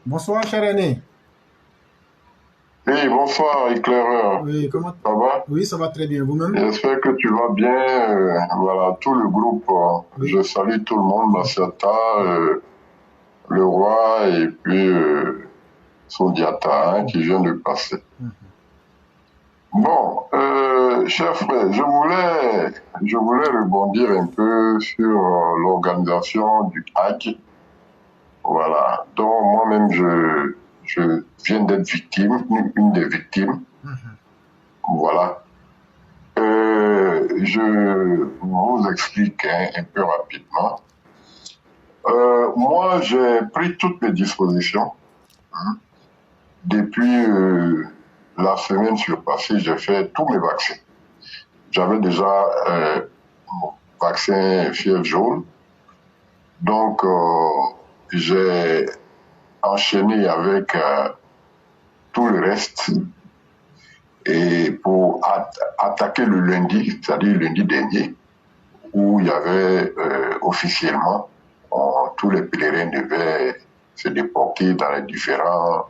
Bonsoir, cher aîné. Oui, bonsoir, éclaireur. Oui, comment... Ça va? Oui, ça va très bien. Vous-même? J'espère que tu vas bien. Voilà, tout le groupe. Oui. Je salue tout le monde, Massata, le roi et puis Sondiata, hein, qui vient de passer. Bon, cher frère, je voulais rebondir un peu sur l'organisation du hack. Voilà. Donc moi-même, je viens d'être victime, une des victimes. Voilà. Je vous explique un peu rapidement. Moi, j'ai pris toutes mes dispositions. Hein. Depuis la semaine surpassée, j'ai fait tous mes vaccins. J'avais déjà mon vaccin fièvre jaune. Donc, j'ai enchaîné avec tout le reste. Et pour attaquer le lundi, c'est-à-dire lundi dernier, où il y avait officiellement tous les pèlerins devaient se déporter dans les différents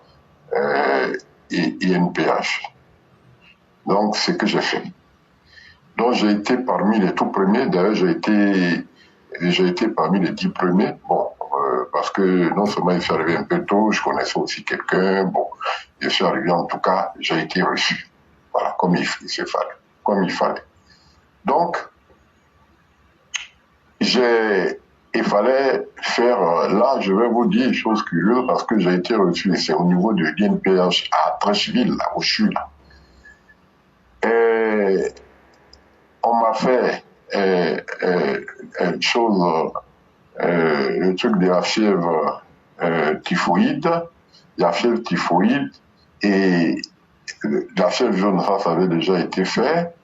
INPH. Donc, c'est ce que j'ai fait. Donc, j'ai été parmi les tout premiers. D'ailleurs, j'ai été parmi les 10 premiers. Bon, parce que non seulement je suis arrivé un peu tôt, je connaissais aussi quelqu'un. Bon, je suis arrivé, en tout cas, j'ai été reçu. Voilà, comme il fallait. Donc, il fallait faire, là, je vais vous dire une chose curieuse parce que j'ai été reçu, c'est au niveau de l'INPH à Trècheville, là où je suis là. Et on m'a fait une chose, le truc de la fièvre typhoïde, la fièvre typhoïde et la fièvre jaune, ça avait déjà été fait.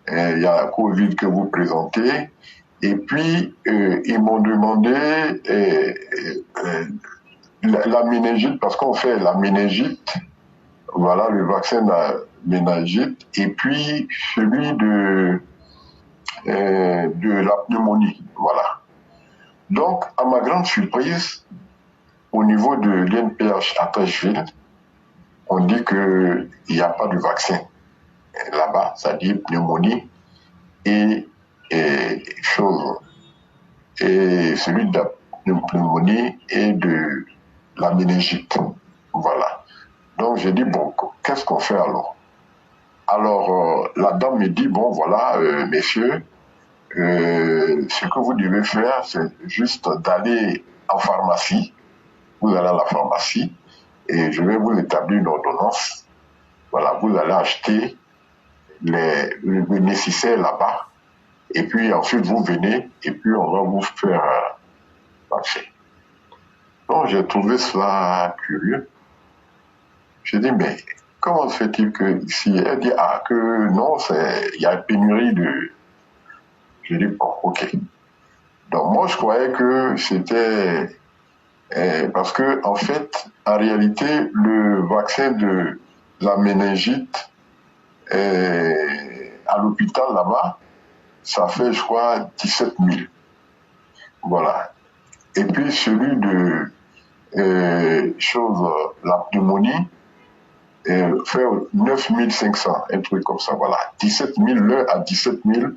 Il y a la Covid que vous présentez. Et puis, ils m'ont demandé la méningite, parce qu'on fait la méningite, voilà, le vaccin de la méningite, et puis celui de la pneumonie, voilà. Donc, à ma grande surprise, au niveau de l'INPH à Trècheville, on dit qu'il n'y a pas de vaccin là-bas, c'est-à-dire pneumonie et chose et celui de la pneumonie et de la méningite. Voilà. Donc j'ai dit, bon, qu'est-ce qu'on fait alors? Alors la dame me dit, bon voilà, messieurs, ce que vous devez faire, c'est juste d'aller en pharmacie. Vous allez à la pharmacie et je vais vous établir une ordonnance. Voilà, vous allez acheter le nécessaire là-bas. Et puis ensuite, vous venez et puis on va vous faire vaccin. Donc j'ai trouvé cela curieux. J'ai dit, mais comment se fait-il que ici, elle dit, ah, que non, il y a une pénurie de... J'ai dit, bon, ok. Donc moi, je croyais que c'était... parce que, en fait, en réalité, le vaccin de la méningite à l'hôpital là-bas, ça fait, je crois, 17 000. Voilà. Et puis celui de la pneumonie, fait 9 500, un truc comme ça, voilà. 17 000, l'un à 17 000,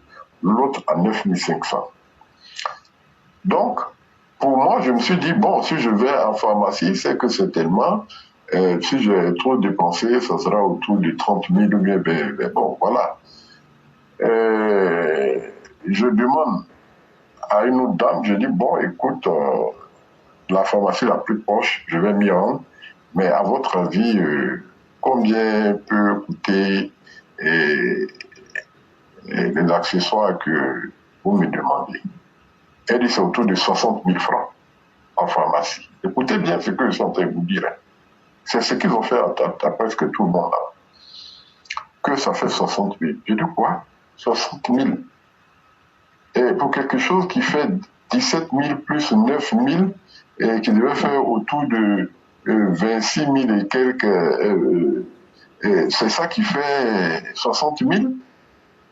l'autre à 9 500. Donc, pour moi, je me suis dit, bon, si je vais en pharmacie, c'est que certainement, si j'ai trop dépensé, ça sera autour de 30 000 ou bien, ben bon, voilà. Je demande à une autre dame, je dis, bon, écoute, la pharmacie la plus proche, je vais m'y rendre, mais à votre avis, combien peut coûter les accessoires que vous me demandez? Elle dit c'est autour de 60 000 francs en pharmacie. Écoutez bien ce que je suis en train de vous dire. C'est ce qu'ils ont fait à presque tout le monde. Là. Que ça fait 60 000. Je dis quoi? 60 000. Et pour quelque chose qui fait 17 000 plus 9 000 et qui devait faire autour de 26 000 et quelques... c'est ça qui fait 60 000.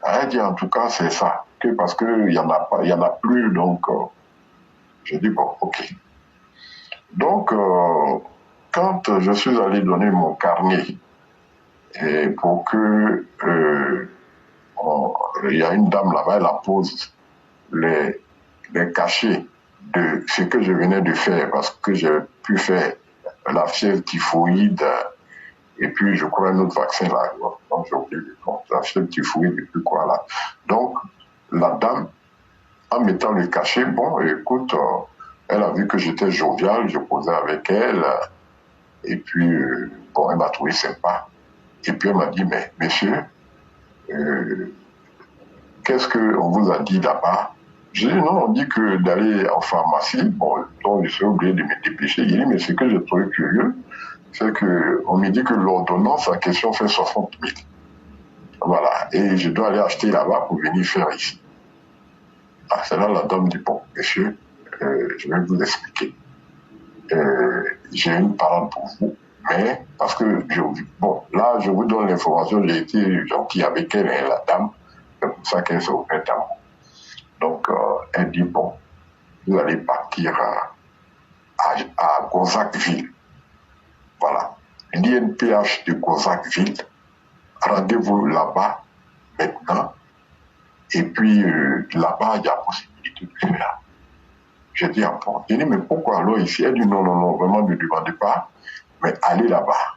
Elle dit en tout cas c'est ça. Que parce qu'il y en a pas, il y en a plus, donc j'ai dit bon, ok. Donc quand je suis allé donner mon carnet et pour que il y a une dame là-bas, elle appose les cachets de ce que je venais de faire parce que j'ai pu faire la fièvre typhoïde et puis je crois un autre vaccin là. Donc j'ai oublié le nom, la fièvre typhoïde et puis quoi là. Donc la dame, en mettant le cachet, bon, écoute, elle a vu que j'étais jovial, je posais avec elle et puis bon, elle m'a trouvé sympa. Et puis elle m'a dit, mais monsieur, qu'est-ce qu'on vous a dit là-bas? J'ai dit, non, on dit que d'aller en pharmacie, bon, donc je suis obligé de me dépêcher. Il dit, mais ce que j'ai trouvé curieux, c'est qu'on me dit que l'ordonnance en question fait 60 000. Voilà, et je dois aller acheter là-bas pour venir faire ici. Ah, c'est là la dame dit, bon, monsieur, je vais vous expliquer. J'ai une parole pour vous, mais parce que, bon, là, je vous donne l'information, j'ai été gentil avec elle, hein, la dame, c'est pour ça qu'elle s'est ouverte à moi. Donc, elle dit, bon, vous allez partir à Gonzagueville. Voilà. L'INPH de Gonzagueville, rendez-vous là-bas maintenant. Et puis, là-bas, il y a possibilité de faire. J'ai dit, ah bon. J'ai dit, mais pourquoi alors ici? Elle dit, non, non, non, vraiment, ne demandez pas, mais allez là-bas.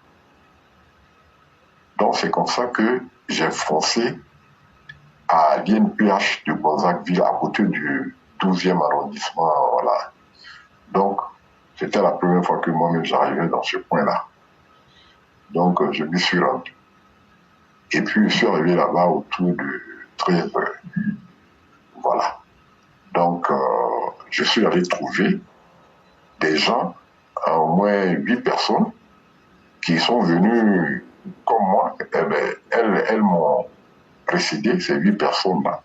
Donc, c'est comme ça que j'ai foncé à l'INPH de Gonzagueville, à côté du 12e arrondissement, voilà. Donc, c'était la première fois que moi-même j'arrivais dans ce point-là. Donc, je me suis rendu. Et puis, je suis arrivé là-bas autour de 13 heures. Voilà. Donc, je suis allé trouver des gens, au moins 8 personnes, qui sont venues comme moi. Eh bien, elles m'ont précédé, ces 8 personnes-là.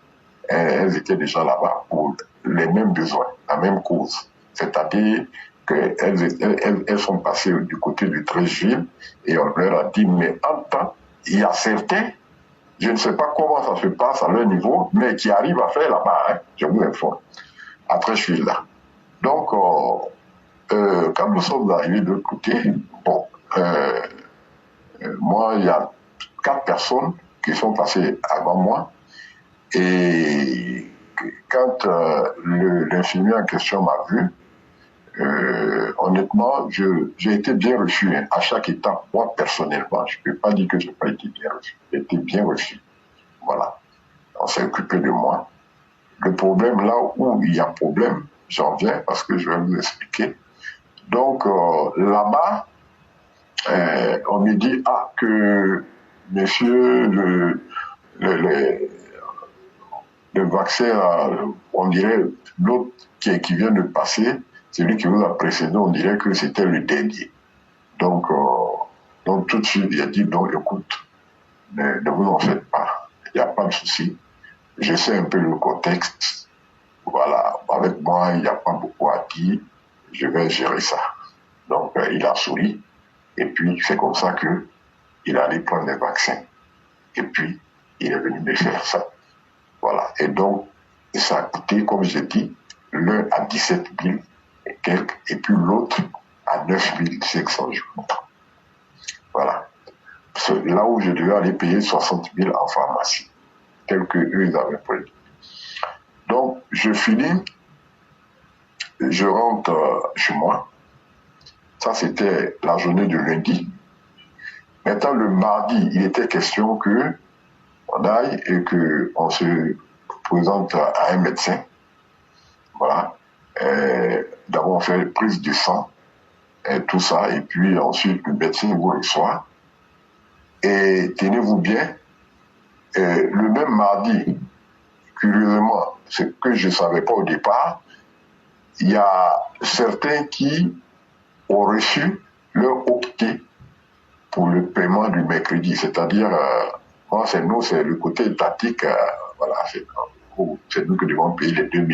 Elles étaient déjà là-bas pour les mêmes besoins, la même cause. C'est-à-dire qu'elles sont passées du côté du 13 juillet et on leur a dit, mais en temps, il y a certains, je ne sais pas comment ça se passe à leur niveau, mais qui arrivent à faire là-bas, hein, je vous informe, à 13 juillet là. Donc, quand nous sommes arrivés de l'autre côté, bon, moi, il y a 4 personnes qui sont passées avant moi. Et quand l'infirmier en question m'a vu, honnêtement, j'ai été bien reçu, hein, à chaque étape. Moi, personnellement, je ne peux pas dire que je n'ai pas été bien reçu. J'ai été bien reçu. Voilà. On s'est occupé de moi. Le problème, là où il y a problème, j'en viens parce que je vais vous expliquer. Donc, là-bas, on me dit, ah, que monsieur, le vaccin, on dirait, l'autre qui vient de passer, celui qui vous a précédé, on dirait que c'était le dernier. Donc tout de suite, il a dit, donc écoute, ne vous en faites pas, il n'y a pas de souci. Je sais un peu le contexte. Voilà, avec moi, il n'y a pas beaucoup à dire, je vais gérer ça. Donc il a souri, et puis c'est comme ça qu'il allait prendre les vaccins. Et puis, il est venu me faire ça. Voilà. Et donc, ça a coûté, comme j'ai dit, l'un à 17 000 et quelques, et puis l'autre à 9 500 jours. Voilà. Là où je devais aller payer 60 000 en pharmacie, tel que eux, ils avaient prévu. Donc, je finis, je rentre chez moi. Ça, c'était la journée de lundi. Maintenant, le mardi, il était question qu'on aille et qu'on se présente à un médecin. Voilà. D'abord, on fait prise du sang, et tout ça, et puis ensuite, le médecin vous reçoit. Et tenez-vous bien, le même mardi, curieusement, ce que je ne savais pas au départ, il y a certains qui ont reçu leur opté pour le paiement du mercredi, c'est-à-dire, moi, c'est le côté étatique, voilà, c'est nous qui devons payer les 2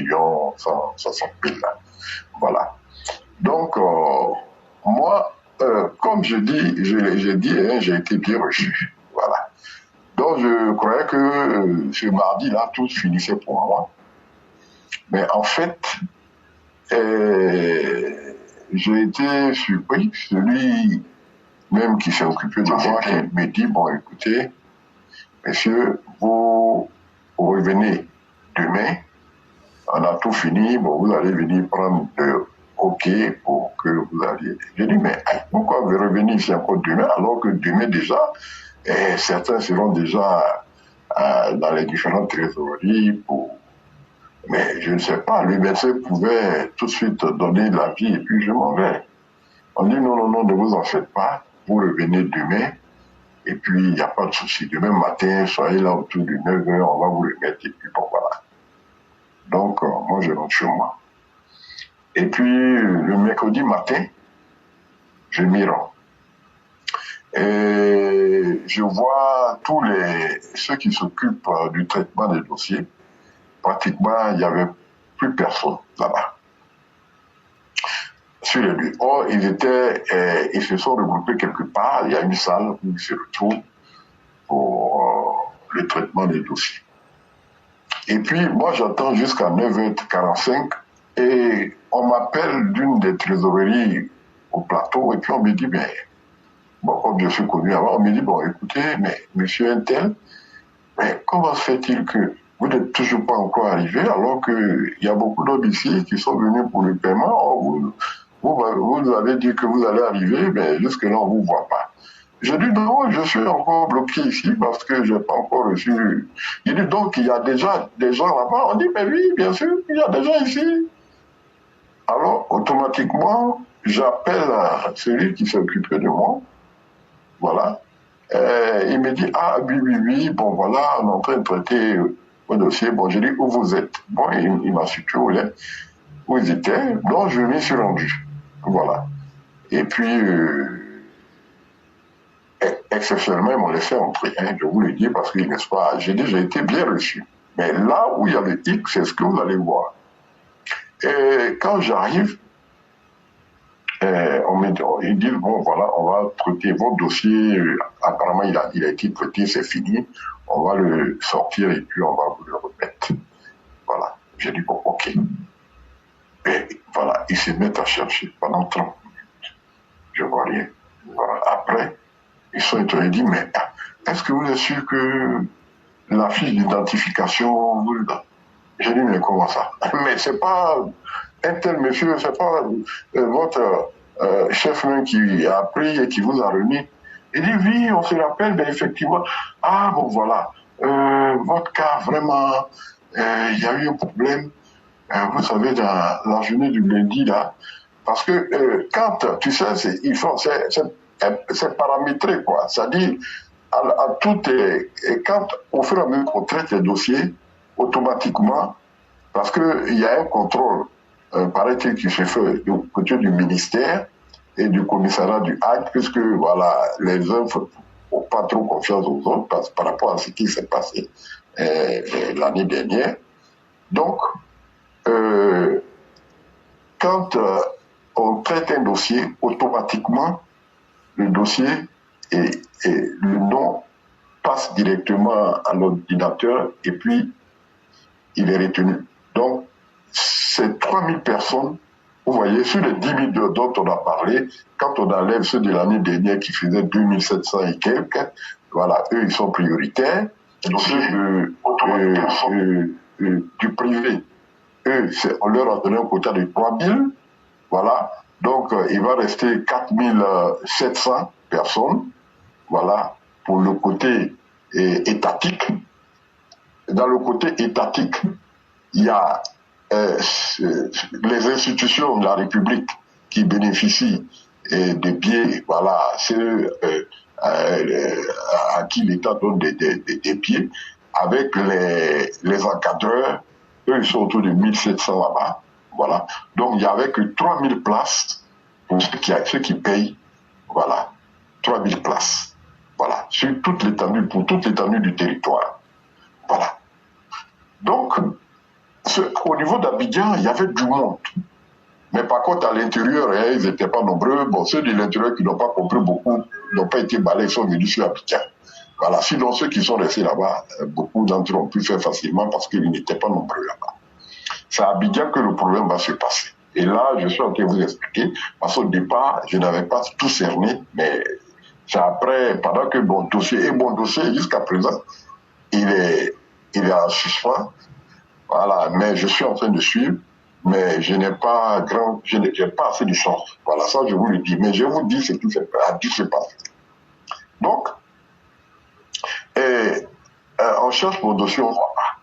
160 000 là. Voilà. Donc, moi, comme j'ai dit, hein, j'ai été bien reçu. Voilà. Donc, je croyais que ce mardi-là, tout finissait pour moi. Mais en fait, j'ai été surpris, celui même qui s'est occupé de moi, qui me dit, bon, écoutez, messieurs, vous revenez demain, on a tout fini, bon, vous allez venir prendre le OK pour que vous alliez. J'ai dit, mais pourquoi vous revenez ici encore demain, alors que demain déjà, certains seront déjà dans les différentes trésoreries pour... Mais je ne sais pas, le médecin pouvait tout de suite donner l'avis et puis je m'en vais. On dit non, non, non, ne vous en faites pas, vous revenez demain et puis il n'y a pas de souci. Demain matin, soyez là autour de 9h, on va vous le mettre et puis bon voilà. Donc moi je rentre chez moi. Et puis le mercredi matin, je m'y rends. Et je vois tous ceux qui s'occupent du traitement des dossiers. Pratiquement, il n'y avait plus personne là-bas. Sur les lieux. Or, ils se sont regroupés quelque part. Il y a une salle où ils se retrouvent pour le traitement des dossiers. Et puis, moi, j'attends jusqu'à 9h45 et on m'appelle d'une des trésoreries au plateau et puis on me dit, ben, bon, comme je suis connu avant, on me dit, bon, écoutez, mais monsieur Intel, mais comment se fait-il que vous n'êtes toujours pas encore arrivé alors qu'il y a beaucoup d'autres ici qui sont venus pour le paiement? Or, vous avez dit que vous allez arriver, mais jusque-là, on ne vous voit pas. Je dis non, je suis encore bloqué ici parce que je n'ai pas encore reçu. Il dit donc il y a déjà des gens là-bas. On dit mais oui, bien sûr, il y a des gens ici. Alors, automatiquement, j'appelle celui qui s'est occupé de moi. Voilà. Il me dit, ah oui, oui, oui, bon voilà, on est en train de traiter le dossier. Bon, je dis, où vous êtes? Bon, il m'a situé où ils étaient. Donc, je m'y suis rendu. Voilà. Et puis, exceptionnellement, ils m'ont laissé entrer. Hein, je vous le dis parce que, n'est-ce pas, j'ai dit, j'ai été bien reçu. Mais là où il y a le hic, c'est ce que vous allez voir. Et quand j'arrive, ils disent, bon, voilà, on va traiter votre dossier. Apparemment, il a été traité, c'est fini. On va le sortir et puis on va vous le remettre. Voilà. J'ai dit, bon, ok. Et voilà, ils se mettent à chercher pendant 30 minutes. Je vois rien. Voilà. Après, ils sont étonnés. Ils disent, mais est-ce que vous êtes sûr que la fiche d'identification, j'ai dit, mais comment ça? Mais c'est pas un tel monsieur, c'est pas votre chef même qui a pris et qui vous a remis. Il dit, oui, on se rappelle, mais effectivement, ah bon voilà, votre cas, vraiment, il y a eu un problème, vous savez, dans la journée du lundi, là, parce que quand, tu sais, c'est paramétré, quoi, c'est-à-dire, à tout, quand, au fur et à mesure qu'on traite les dossiers, automatiquement, parce qu'il y a un contrôle, paraît-il, qui se fait du côté du ministère et du commissariat du Hague, puisque voilà, les uns n'ont pas trop confiance aux autres par rapport à ce qui s'est passé l'année dernière. Donc, quand on traite un dossier, automatiquement, le dossier et le nom passe directement à l'ordinateur et puis il est retenu. Donc, ces 3000 personnes, vous voyez, sur les 10 000 dont on a parlé, quand on enlève ceux de l'année dernière qui faisaient 2700 et quelques, voilà, eux, ils sont prioritaires. Ceux du privé, eux, on leur a donné un quota de 3000, voilà. Donc, il va rester 4700 personnes, voilà, pour le côté étatique. Dans le côté étatique, il y a les institutions de la République qui bénéficient des biais, voilà, ceux à qui l'État donne des biais, avec les encadreurs, eux, ils sont autour de 1700 là-bas, voilà. Donc, il n'y avait que 3000 places pour ceux qui payent, voilà, 3000 places, voilà, sur toute l'étendue, pour toute l'étendue du territoire, voilà. Donc, au niveau d'Abidjan, il y avait du monde. Mais par contre, à l'intérieur, ils n'étaient pas nombreux. Bon, ceux de l'intérieur qui n'ont pas compris beaucoup, n'ont pas été balayés, sont venus sur Abidjan. Voilà. Sinon, ceux qui sont restés là-bas, beaucoup d'entre eux ont pu faire facilement parce qu'ils n'étaient pas nombreux là-bas. C'est à Abidjan que le problème va se passer. Et là, je suis en train de vous expliquer, parce qu'au départ, je n'avais pas tout cerné, mais c'est après, pendant que mon dossier jusqu'à présent, il est en suspens. Voilà, mais je suis en train de suivre, mais je n'ai pas assez de chance. Voilà, ça je vous le dis. Mais je vous dis ce qui a dû se passer. Donc, on cherche mon dossier, on ne voit pas.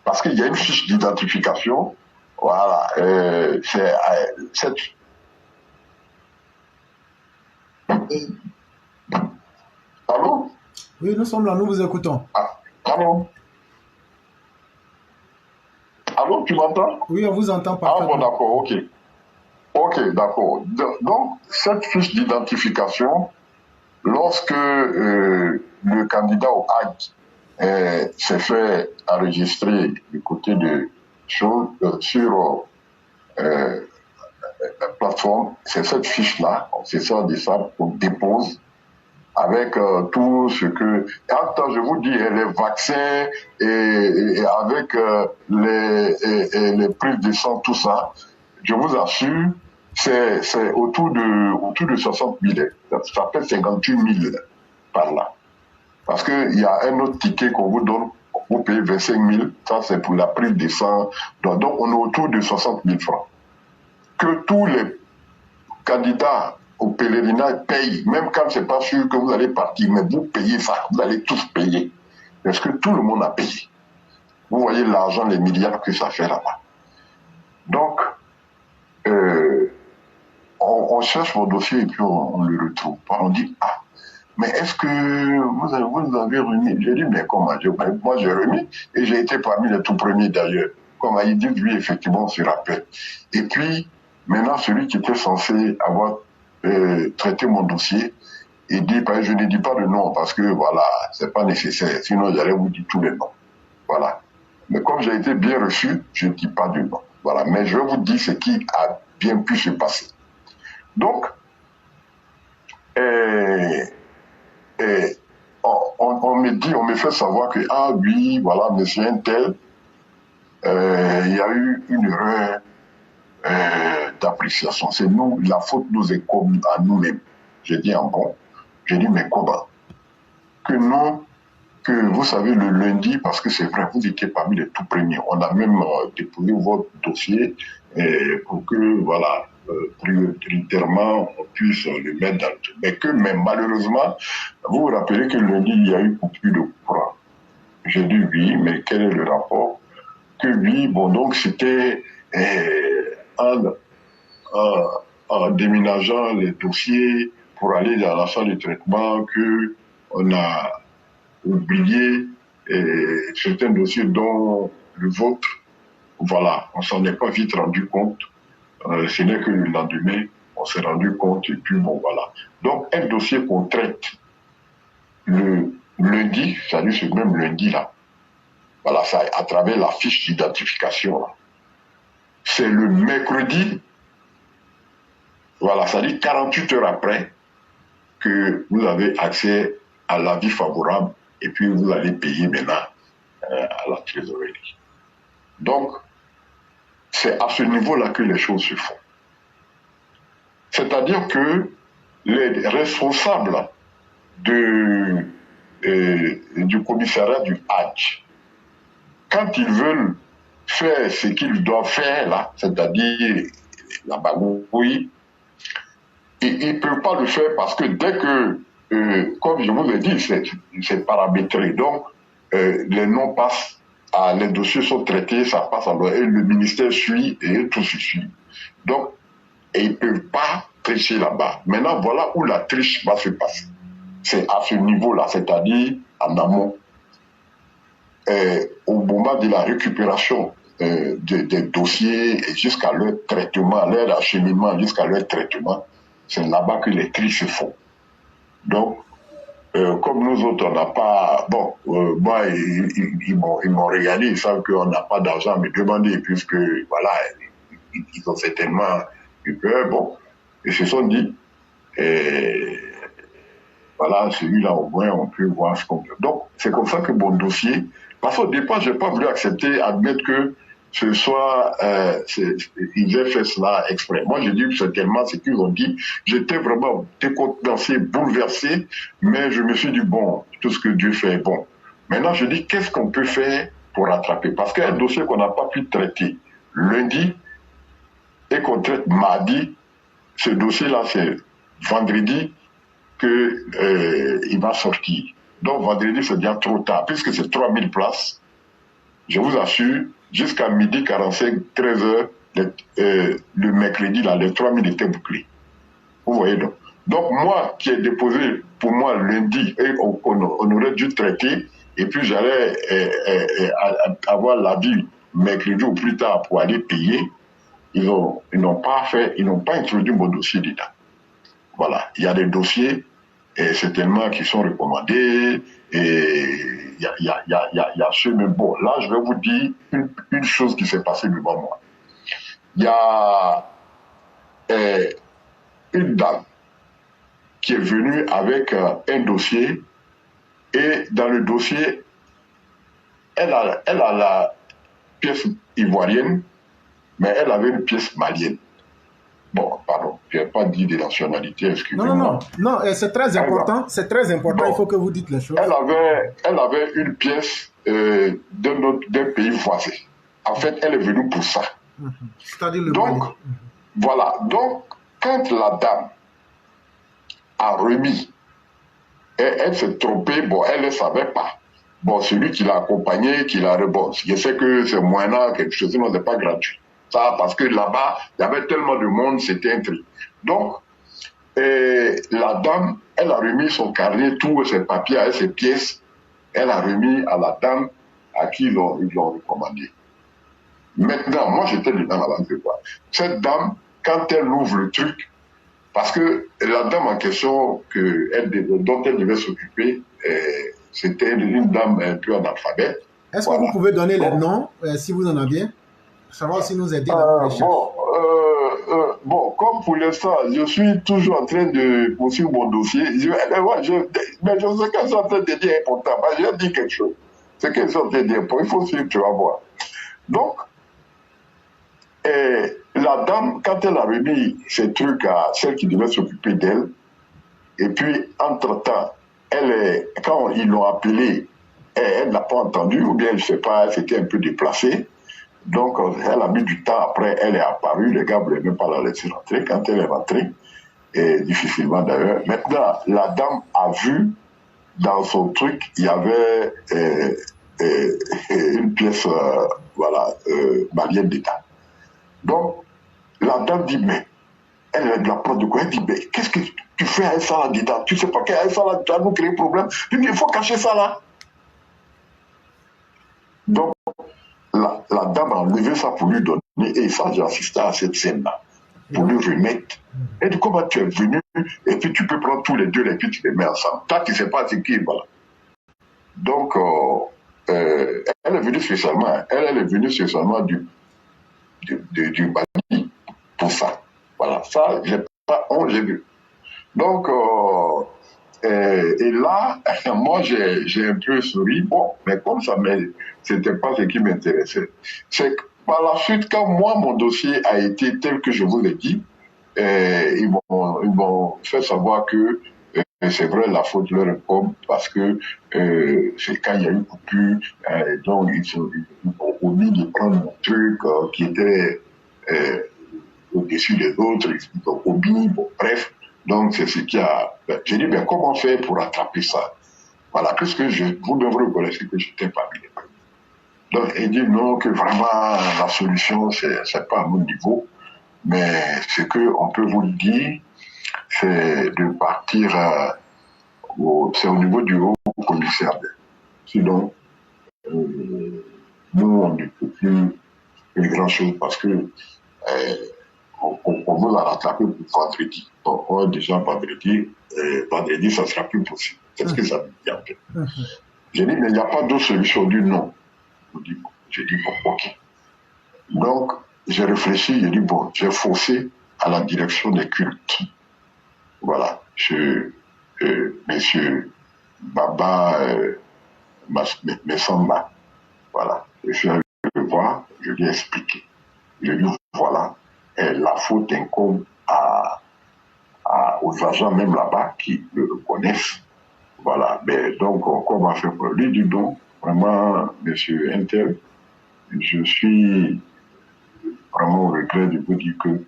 Parce qu'il y a une fiche d'identification. Voilà, c'est cette. Allô? Oui, nous sommes là, nous vous écoutons. Ah, allô? Allô, tu m'entends? Oui, on vous entend Ah parfaitement. bon, d'accord, ok. Ok, d'accord. Donc, cette fiche d'identification, lorsque le candidat au HAG s'est fait enregistrer du côté de choses sur la plateforme, c'est cette fiche-là, c'est ça, qu'on dépose avec tout ce que... Quand je vous dis les vaccins et avec les prises de sang, tout ça, je vous assure, c'est autour de 60 000. Ça fait 58 000 par là. Parce qu'il y a un autre ticket qu'on vous donne, vous payez 25 000, ça c'est pour la prise de sang. Donc on est autour de 60 000 francs. Que tous les candidats au pèlerinage payent, même quand c'est pas sûr que vous allez partir, mais vous payez ça, vous allez tous payer. Parce que tout le monde a payé. Vous voyez l'argent, les milliards que ça fait là-bas. Donc, on cherche mon dossier et puis on le retrouve pas. On dit, ah, mais est-ce que vous avez remis? J'ai dit, mais comment? Moi, j'ai remis et j'ai été parmi les tout premiers d'ailleurs. Comme il dit, lui, effectivement, on se rappelle. Et puis, maintenant, celui qui était censé avoir traité mon dossier, il dit, je ne dis pas de nom parce que, voilà, c'est pas nécessaire. Sinon, j'allais vous dire tous les noms. Voilà. Mais comme j'ai été bien reçu, je ne dis pas de nom. Voilà. Mais je vais vous dire ce qui a bien pu se passer. Donc, on me dit, on me fait savoir que, ah oui, voilà, monsieur un tel, il y a eu une erreur d'appréciation. C'est nous, la faute nous est comme à nous-mêmes. J'ai dit en bon, j'ai dit, mais comment? Que non, que vous savez, le lundi, parce que c'est vrai, vous étiez parmi les tout premiers. On a même déposé votre dossier pour que, voilà, prioritairement, on puisse le mettre dans le... Mais malheureusement, vous vous rappelez que lundi, il y a eu coupure de courant. J'ai dit oui, mais quel est le rapport? Que oui, bon, donc c'était en déménageant les dossiers pour aller dans la salle de traitement que on a oublié certains dossiers dont le vôtre. Voilà, on s'en est pas vite rendu compte. Ce n'est que le lendemain, on s'est rendu compte et puis bon, voilà. Donc, un dossier qu'on traite le lundi, c'est-à-dire ce même lundi-là, voilà, ça, à travers la fiche d'identification, c'est le mercredi, voilà, c'est-à-dire 48 heures après que vous avez accès à l'avis favorable et puis vous allez payer maintenant à la trésorerie. Donc, c'est à ce niveau-là que les choses se font. C'est-à-dire que les responsables du commissariat du Hajj, quand ils veulent faire ce qu'ils doivent faire là, c'est-à-dire la bagouille, ils ne peuvent pas le faire parce que dès que, comme je vous l'ai dit, c'est paramétré. Donc, les noms passent, les dossiers sont traités, ça passe à l'heure, et le ministère suit et tout se suit. Donc, ils ne peuvent pas tricher là-bas. Maintenant, voilà où la triche va se passer. C'est à ce niveau-là, c'est-à-dire en amont. Au moment de la récupération des dossiers et jusqu'à leur traitement, leur acheminement jusqu'à leur traitement, c'est là-bas que les triches se font. Donc, comme nous autres, on n'a pas... Bon, moi, ils m'ont regardé, ils savent qu'on n'a pas d'argent à me demander, puisque, voilà, ils ont certainement eu peur. Bon, ils se sont dit, voilà, celui-là, au moins, on peut voir ce qu'on peut. Donc, c'est comme ça que mon dossier... Parce qu'au départ, je n'ai pas voulu admettre que ce soit, ils aient fait cela exprès. Moi, je dis que c'est tellement ce qu'ils ont dit. J'étais vraiment décontenancé, bouleversé, mais je me suis dit, bon, tout ce que Dieu fait est bon. Maintenant, je dis, qu'est-ce qu'on peut faire pour rattraper? Parce qu'il y a un dossier qu'on n'a pas pu traiter lundi et qu'on traite mardi. Ce dossier-là, c'est vendredi qu'il va sortir. Donc, vendredi, c'est déjà trop tard, puisque c'est 3000 places. Je vous assure, jusqu'à midi 45, 13h, le mercredi, là, les 3000 étaient bouclés. Vous voyez donc. Donc, moi, qui ai déposé pour moi lundi, et on aurait dû traiter, et puis j'allais avoir l'avis mercredi ou plus tard pour aller payer. Ils n'ont pas introduit mon dossier dedans. Voilà. Il y a des dossiers, et certainement, qui sont recommandés, et il y a ceux, mais bon, là, je vais vous dire une chose qui s'est passée devant moi. Il y a une dame qui est venue avec un dossier, et dans le dossier, elle a la pièce ivoirienne, mais elle avait une pièce malienne. Bon, pardon, je n'ai pas dit de nationalité, excusez-moi. Non, c'est très important, c'est très important, bon, il faut que vous dites les choses. Elle avait une pièce d'un pays voisin. En fait, elle est venue pour ça. C'est-à-dire le Donc, Mali. Voilà. Donc, quand la dame a remis, et elle s'est trompée, bon, elle ne savait pas. Bon, celui qui l'a accompagné, qui l'a rebossé. Je sais que c'est moyennant quelque chose, sinon c'est pas gratuit. Ça, parce que là-bas, il y avait tellement de monde, c'était un tri. Donc, la dame, elle a remis son carnet, tous ses papiers, avec ses pièces, elle a remis à la dame à qui ils l'ont recommandé. Maintenant, moi j'étais dedans avant de voir. Cette dame, quand elle ouvre le truc, parce que la dame en question dont elle devait s'occuper, c'était une dame un peu analphabète. Est-ce que vous pouvez donner les noms, si vous en avez, pour savoir si nous aider dans nos recherches? Bon, comme pour l'instant, je suis toujours en train de poursuivre mon dossier. Mais je sais qu'elles sont en train de dire important. Je dis quelque chose. C'est qu'elles sont en train de dire important. Il faut suivre, tu vas voir. Donc, la dame, quand elle a remis ces trucs à celle qui devait s'occuper d'elle, et puis, entre-temps, quand ils l'ont appelée, elle n'a pas entendu, ou bien, je ne sais pas, elle s'était un peu déplacée. Donc, elle a mis du temps après, elle est apparue, les gars ne voulaient même pas la laisser rentrer. Quand elle est rentrée, et difficilement d'ailleurs, maintenant, la dame a vu, dans son truc, il y avait une pièce, malienne d'État. Donc, la dame dit, mais, elle est de la prod de quoi? Elle dit, mais qu'est-ce que tu fais avec ça là-dedans? Tu sais pas qu'avec ça là, tu vas nous créer problème. Tu dis, il faut cacher ça là. Donc, la dame a enlevé ça pour lui donner, et ça, j'ai assisté à cette scène-là, pour lui remettre. Elle dit, comment tu es venu, et puis tu peux prendre tous les deux, et puis tu les mets ensemble. Toi, tu ne sais pas ce qui est, voilà. Donc, elle est venue spécialement, du Mali pour ça. Voilà, ça, j'ai vu. Donc, et là, moi, j'ai un peu souri. Bon, mais comme ça, c'était pas ce qui m'intéressait. C'est que par la suite, quand moi, mon dossier a été tel que je vous l'ai dit, ils m'ont fait savoir que c'est vrai, la faute leur incombe parce que c'est quand il y a eu coupure, donc ils ont omis de prendre mon truc qui était au-dessus des autres, ils ont omis, bon, bref. Donc, c'est ce qui a... J'ai dit, mais comment faire pour attraper ça? Voilà, puisque vous devrez reconnaître que je n'étais pas bien. Donc, il dit non, que vraiment, la solution, c'est pas à mon niveau, mais ce qu'on peut vous dire, c'est de partir, c'est au niveau du haut commissaire. Sinon, nous, on ne peut plus une grande chose parce que on veut la rattraper pour vendredi. Donc, déjà vendredi, ça ne sera plus possible. C'est ce que ça veut dire. J'ai dit, mais il n'y a pas d'autre solution. Du non. J'ai dit, bon, ok. Donc, j'ai réfléchi, j'ai dit, bon, j'ai forcé à la direction des cultes. Voilà. Monsieur Baba Messamba. Voilà. Je suis allé le voir, je lui ai expliqué. Je lui ai dit, voilà, la faute incombe aux agents même là-bas qui le reconnaissent. Voilà, mais donc, comment on va faire pour lui? Dit donc, vraiment, monsieur Intel, je suis vraiment au regret de vous dire que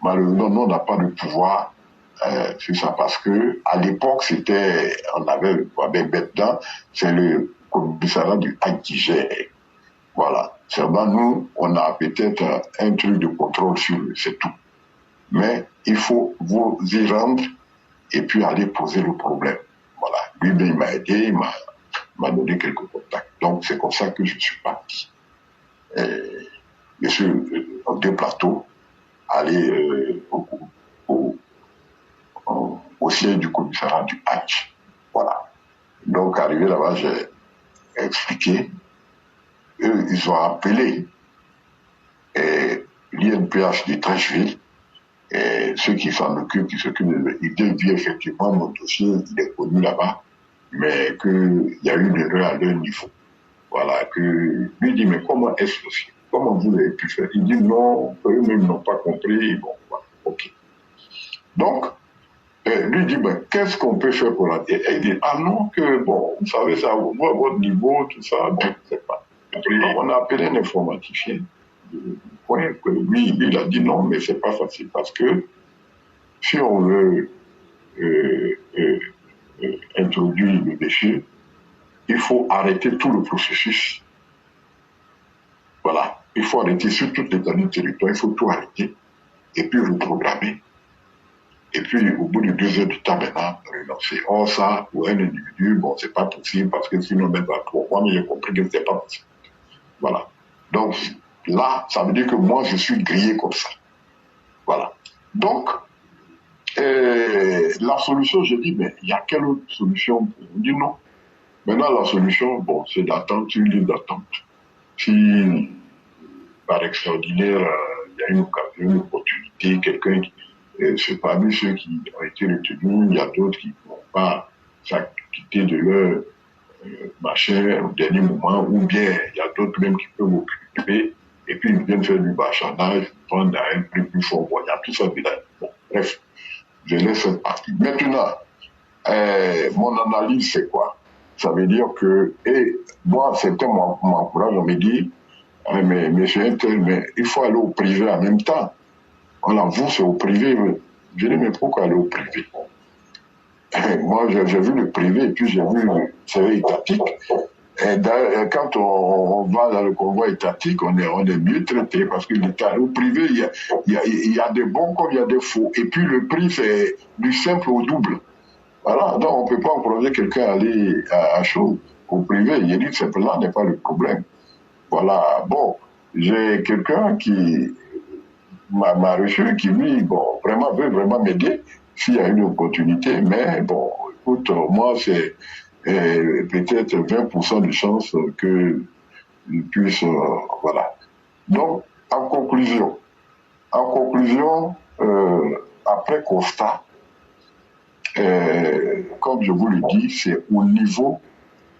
malheureusement, nous, on n'a pas de pouvoir sur ça parce que à l'époque, on avait avec Betdan, c'est le commissariat du Hack qui gère. Voilà. Seulement, nous, on a peut-être un truc de contrôle sur eux, c'est tout. Mais il faut vous y rendre et puis aller poser le problème. Voilà. Lui, il m'a aidé, il m'a donné quelques contacts. Donc, c'est comme ça que je suis parti. Je suis en deux plateaux, aller au siège du commissariat du Hatch. Voilà. Donc, arrivé là-bas, j'ai expliqué. Eux, ils ont appelé l'INPH de Trècheville, et ceux qui s'en occupent, qui s'occupent de l'idée, effectivement, mon dossier, il est connu là-bas, mais qu'il y a eu une erreur à leur niveau. Voilà, que lui dit, mais comment est-ce possible? Comment vous avez pu faire? Il dit, non, eux-mêmes n'ont pas compris. Bon, voilà, ok. Donc, lui dit, mais qu'est-ce qu'on peut faire pour la dire? Il dit, ah non, que bon, vous savez, ça, votre niveau, tout ça, bon, c'est pas. On a appelé un informaticien. Lui, il a dit non, mais c'est pas facile parce que si on veut introduire le déchet, il faut arrêter tout le processus. Voilà. Il faut arrêter sur toute l'étendue du territoire, il faut tout arrêter et puis reprogrammer. Et puis, au bout de 2 heures du temps, maintenant, relancer. Or, ça, pour un individu, bon, c'est pas possible parce que sinon, même pas 3 mois, mais j'ai compris que c'est pas possible. Voilà. Donc, là, ça veut dire que moi, je suis grillé comme ça. Voilà. Donc, la solution, je dis, mais il y a quelle autre solution? On dit non. Maintenant, la solution, bon, c'est d'attendre une liste d'attente. Si, par extraordinaire, il y a une occasion, une opportunité, quelqu'un qui, c'est parmi ceux qui ont été retenus, il y a d'autres qui ne vont pas s'acquitter de leur machin au dernier moment, ou bien il y a d'autres même qui peuvent occuper, et puis ils viennent faire du marchandage, prendre à un prix plus fort. Bon, il y a tout ça dedans. Bon, bref, je laisse cette partie. Maintenant, mon analyse, c'est quoi? Ça veut dire que, et moi, certains m'encouragent, on me dit, mais monsieur Intel, mais il faut aller au privé en même temps. Voilà, vous, c'est au privé. Je dis, mais pourquoi aller au privé? Moi, j'ai vu le privé, et puis j'ai vu le service étatique. Et quand on va dans le convoi étatique, on est mieux traité parce que l'État, au privé, il y a des bons comme il y a des faux. Et puis le prix, c'est du simple au double. Voilà, donc on ne peut pas encourager quelqu'un à aller à chaud. Au privé, il dit que ce là n'est pas le problème. Voilà, bon, j'ai quelqu'un qui m'a reçu, qui lui, bon, vraiment veut vraiment m'aider s'il y a une opportunité, mais bon, écoute, moi, c'est peut-être 20% de chance que je puisse, voilà. Donc, en conclusion, après constat, comme je vous le dis, c'est au niveau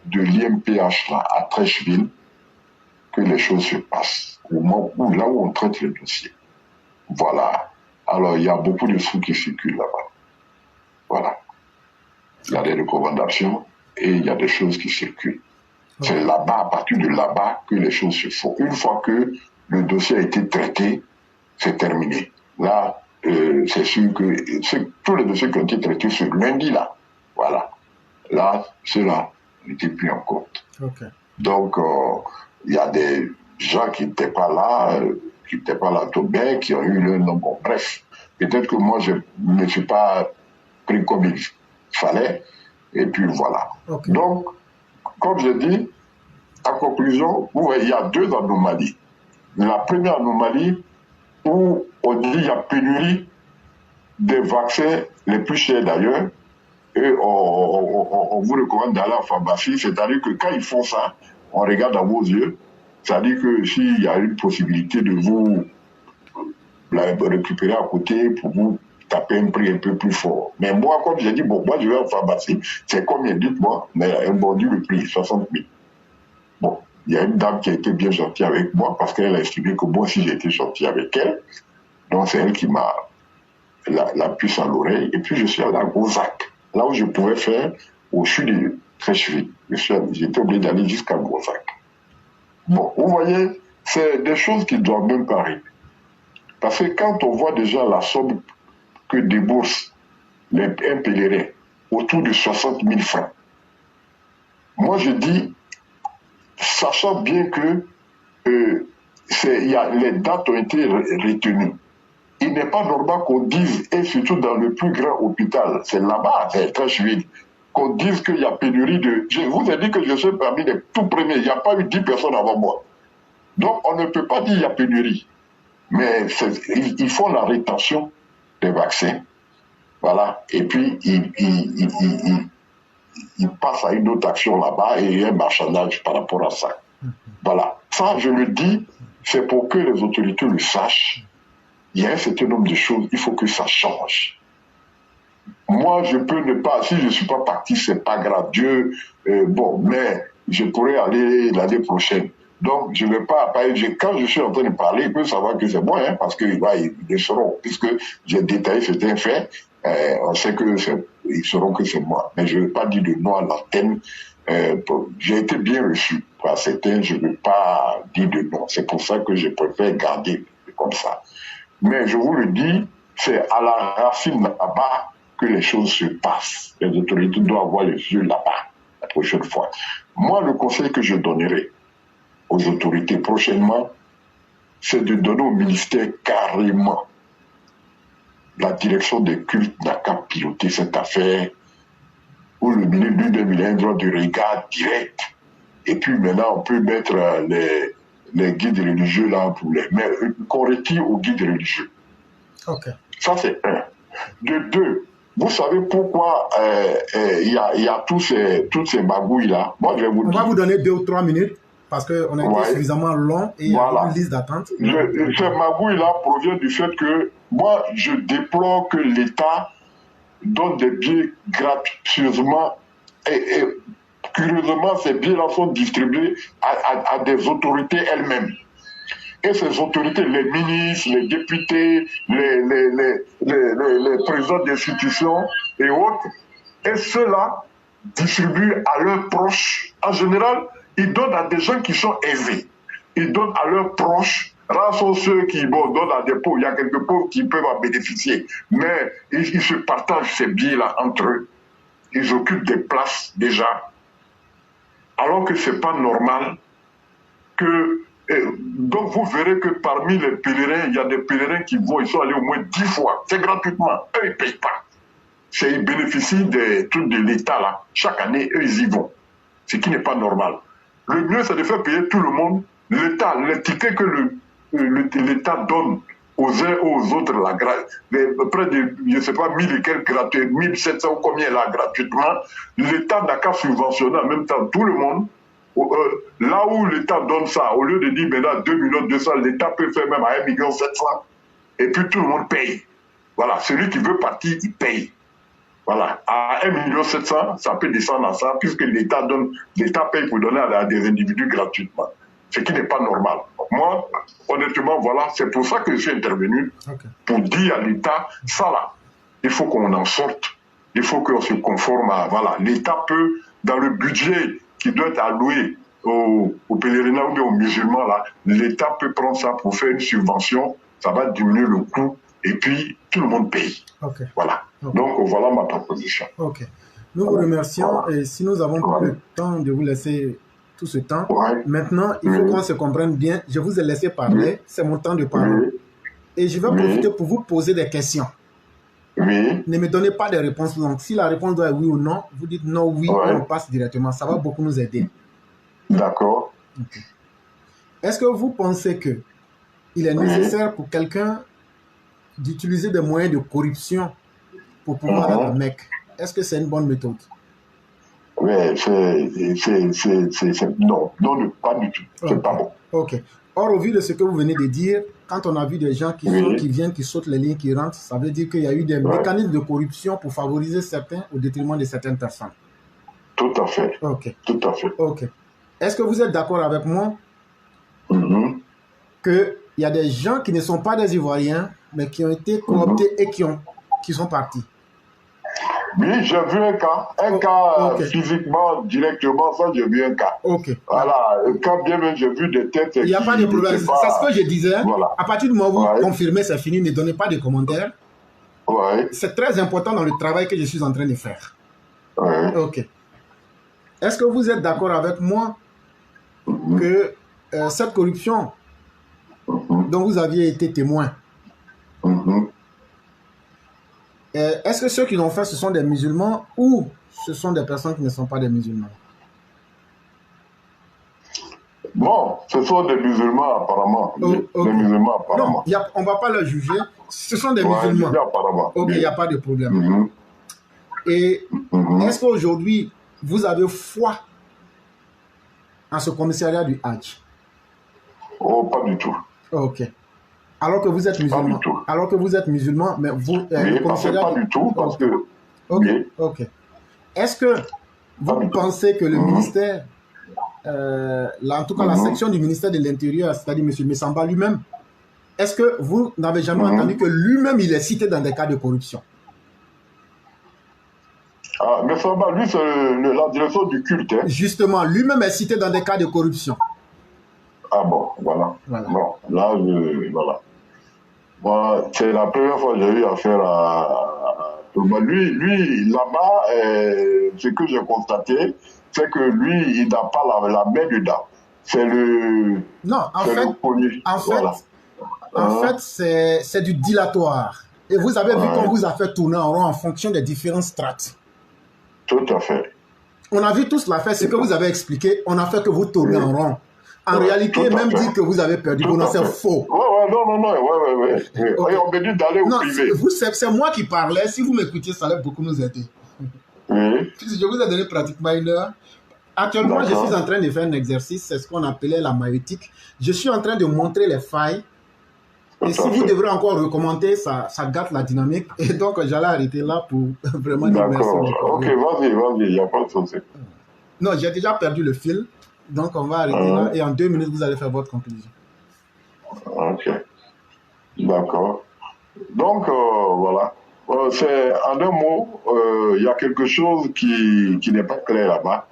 de l'INPH là, à Trècheville, que les choses se passent. Au moment où, là où on traite les dossiers. Voilà. Alors, il y a beaucoup de sous qui circulent là-bas. Voilà. Il y a des recommandations et il y a des choses qui circulent. Okay. C'est là-bas, à partir de là-bas, que les choses se font. Une fois que le dossier a été traité, c'est terminé. Là, c'est sûr que tous les dossiers qui ont été traités ce lundi-là, voilà. Là, cela n'était plus en compte. Okay. Donc, il y a des gens qui n'étaient pas là, tout bien, qui ont eu le nom. Bon, bref, peut-être que moi, je ne me suis pas pris comme il fallait, et puis voilà. Okay. Donc, comme je dis, en conclusion, il y a 2 anomalies. La première anomalie, où on dit qu'il y a pénurie des vaccins les plus chers d'ailleurs, et on vous recommande d'aller en pharmacie, c'est-à-dire que quand ils font ça, on regarde dans vos yeux, c'est-à-dire que s'il y a une possibilité de vous la récupérer à côté pour vous taper un prix un peu plus fort. Mais moi, comme j'ai dit, bon, moi je vais en pharmacie, c'est combien, dites-moi, mais on dit le prix, 60 000. Bon, il y a une dame qui a été bien gentille avec moi parce qu'elle a estimé que moi aussi j'ai été gentil avec elle. Donc c'est elle qui m'a la puce à l'oreille. Et puis je suis allé à Gozak, là où je pouvais faire au sud de Treichville. J'étais obligé d'aller jusqu'à Gozak. Bon, vous voyez, c'est des choses qui ne doivent même pas arriver. Parce que quand on voit déjà la somme que déboursent un pèlerin, autour de 60 000 francs, moi je dis, sachant bien que les dates ont été retenues, il n'est pas normal qu'on dise, et surtout dans le plus grand hôpital, c'est là-bas, c'est Treichville, qu'on dise qu'il y a pénurie de... Je vous ai dit que je suis parmi les tout premiers, il n'y a pas eu 10 personnes avant moi. Donc on ne peut pas dire qu'il y a pénurie. Mais ils font la rétention des vaccins. Voilà. Et puis, ils passent à une autre action là-bas et il y a un marchandage par rapport à ça. Voilà. Ça, je le dis, c'est pour que les autorités le sachent. Il y a un certain nombre de choses, il faut que ça change. Moi, je peux ne pas, si je ne suis pas parti, c'est pas grave. Dieu, bon, mais je pourrais aller l'année prochaine. Donc, je ne vais pas parler. Quand je suis en train de parler, ils peuvent savoir que c'est moi, hein, parce qu'ils le sauront. Puisque j'ai détaillé certains faits, on sait qu'ils sauront que c'est moi. Mais je ne vais pas dire de nom à l'antenne. J'ai été bien reçu par certains, je ne vais pas dire de nom. C'est pour ça que je préfère garder comme ça. Mais je vous le dis, c'est à la racine là-bas que les choses se passent. Les autorités doivent avoir les yeux là-bas la prochaine fois. Moi, le conseil que je donnerai aux autorités prochainement, c'est de donner au ministère carrément la direction des cultes n'a qu'à piloter cette affaire où le ministre lui-même a un droit de regard direct. Et puis maintenant, on peut mettre les guides religieux là pour mais qu'on retire aux guides religieux. Okay. Ça, c'est un. De deux, vous savez pourquoi il y a toutes ces magouilles-là. Moi, je vais vous dire. On va vous donner 2 ou 3 minutes parce qu'on a été suffisamment long et il y a une liste d'attente. Ces magouilles-là proviennent du fait que moi, je déplore que l'État donne des billets gratuitement et curieusement, ces billets-là sont distribués à des autorités elles-mêmes. Et ces autorités, les ministres, les députés, les présidents d'institutions et autres, et ceux-là distribuent à leurs proches. En général, ils donnent à des gens qui sont aisés. Ils donnent à leurs proches. Rares sont ceux qui donnent à des pauvres. Il y a quelques pauvres qui peuvent en bénéficier. Mais ils se partagent ces billets-là entre eux. Ils occupent des places déjà. Alors que ce n'est pas normal que... donc vous verrez que parmi les pèlerins, il y a des pèlerins qui vont, ils sont allés au moins 10 fois. C'est gratuitement. Eux, ils ne payent pas. Ils bénéficient des trucs de l'État là. Chaque année, eux, ils y vont. Ce qui n'est pas normal. Le mieux, c'est de faire payer tout le monde. L'État, les tickets que l'État donne aux uns aux autres, près de, je ne sais pas, 1000 et quelques gratuits, 1700 combien là gratuitement, l'État n'a qu'à subventionner en même temps tout le monde. Là où l'État donne ça, au lieu de dire maintenant 2 200 000, l'État peut faire même à 1 700 000 et puis tout le monde paye. Voilà, celui qui veut partir, il paye. Voilà, à 1 700 000, ça peut descendre à ça, puisque l'État paye pour donner à des individus gratuitement. Ce qui n'est pas normal. Moi, honnêtement, voilà, c'est pour ça que je suis intervenu, pour dire à l'État, ça là, il faut qu'on en sorte, il faut qu'on se conforme à, voilà, l'État peut, dans le budget qui doit être alloué aux pèlerinages ou bien aux musulmans, là, l'État peut prendre ça pour faire une subvention, ça va diminuer le coût, et puis tout le monde paye. Voilà. Donc voilà ma proposition. Nous vous remercions, et si nous avons pas le temps de vous laisser tout ce temps, maintenant il faut qu'on se comprenne bien. Je vous ai laissé parler, c'est mon temps de parole. Et je vais profiter pour vous poser des questions. Ne me donnez pas de réponses longues. Si la réponse doit être oui ou non, vous dites non, oui, et on passe directement. Ça va beaucoup nous aider. D'accord. Est-ce que vous pensez que il est nécessaire pour quelqu'un d'utiliser des moyens de corruption pour pouvoir aller à la Mecque? Est-ce que c'est une bonne méthode? Non, pas du tout. C'est pas bon. Or, au vu de ce que vous venez de dire, quand on a vu des gens qui viennent, qui sautent les lignes, qui rentrent, ça veut dire qu'il y a eu des mécanismes de corruption pour favoriser certains au détriment de certaines personnes. Tout à fait. Tout à fait. Est-ce que vous êtes d'accord avec moi qu'il y a des gens qui ne sont pas des Ivoiriens, mais qui ont été cooptés et qui sont partis? Oui, j'ai vu un cas. Physiquement, directement, ça, j'ai vu un cas. Voilà, quand bien même j'ai vu des têtes. Il n'y a pas de problème. C'est ce que je disais. Voilà. À partir du moment où vous confirmez, c'est fini, ne donnez pas de commentaires. C'est très important dans le travail que je suis en train de faire. Ok. Est-ce que vous êtes d'accord avec moi que cette corruption dont vous aviez été témoin, est-ce que ceux qui l'ont fait, ce sont des musulmans ou ce sont des personnes qui ne sont pas des musulmans? Bon, ce sont des musulmans apparemment. Des musulmans apparemment. Non, on ne va pas les juger. Ce sont des musulmans. Apparemment. Ok, il n'y a pas de problème. Et est-ce qu'aujourd'hui, vous avez foi en ce commissariat du Hajj? Oh, pas du tout. Ok. Alors que vous êtes musulman. Pas du tout. Alors que vous êtes musulman, mais vous... le commissariat pas du tout, parce que... Ok. Est-ce que vous pensez que le ministère, en tout cas la section du ministère de l'Intérieur, c'est-à-dire M. Messamba lui-même, est-ce que vous n'avez jamais entendu que lui-même, il est cité dans des cas de corruption? Ah, Messamba, lui, c'est la direction du culte. Hein. Justement, lui-même est cité dans des cas de corruption. Ah bon, voilà. Bon, là, voilà. Moi, c'est la première fois que j'ai eu affaire à lui là-bas, ce que j'ai constaté, c'est que lui, il n'a pas la main dedans. C'est le... Non, en fait, c'est du dilatoire. Et vous avez vu qu'on vous a fait tourner en rond en fonction des différentes strates. Tout à fait. On a vu tous l'affaire, ce que vous avez expliqué, on a fait que vous tournez en rond. En réalité, même dire que vous avez perdu, c'est faux. Non, Et on me dit d'aller au privé. C'est moi qui parlais. Si vous m'écoutiez, ça allait beaucoup nous aider. Je vous ai donné pratiquement 1 heure. Actuellement, je suis en train de faire un exercice, c'est ce qu'on appelait la maïeutique. Je suis en train de montrer les failles. Et si vous devrez encore recommander, ça gâte la dynamique. Et donc, j'allais arrêter là pour vraiment dire merci. Ok, vas-y, il n'y a pas de souci. Non, j'ai déjà perdu le fil. Donc, on va arrêter là. Et en 2 minutes, vous allez faire votre conclusion. Ok. D'accord. Donc, voilà. En un mot, il y a quelque chose qui n'est pas clair là-bas.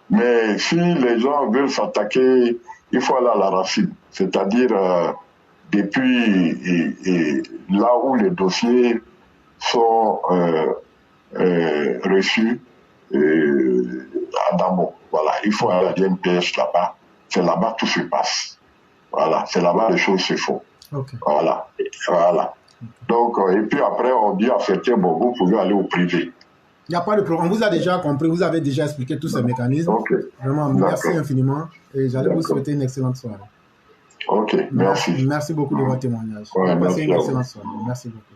Mais si les gens veulent s'attaquer, il faut aller à la racine. C'est-à-dire, depuis là où les dossiers sont reçus à Damo. Voilà, il faut aller à la DNPS là-bas. C'est là-bas que tout se passe. Voilà, c'est là-bas les choses se font. Voilà. Donc, et puis après, on dit à certains, bon, vous pouvez aller au privé. Il n'y a pas de problème. On vous a déjà compris, vous avez déjà expliqué tous ces mécanismes. Vraiment, merci infiniment. Et j'allais vous souhaiter une excellente soirée. Ok, merci. Merci beaucoup de votre témoignage. Passez une excellente soirée. Merci beaucoup.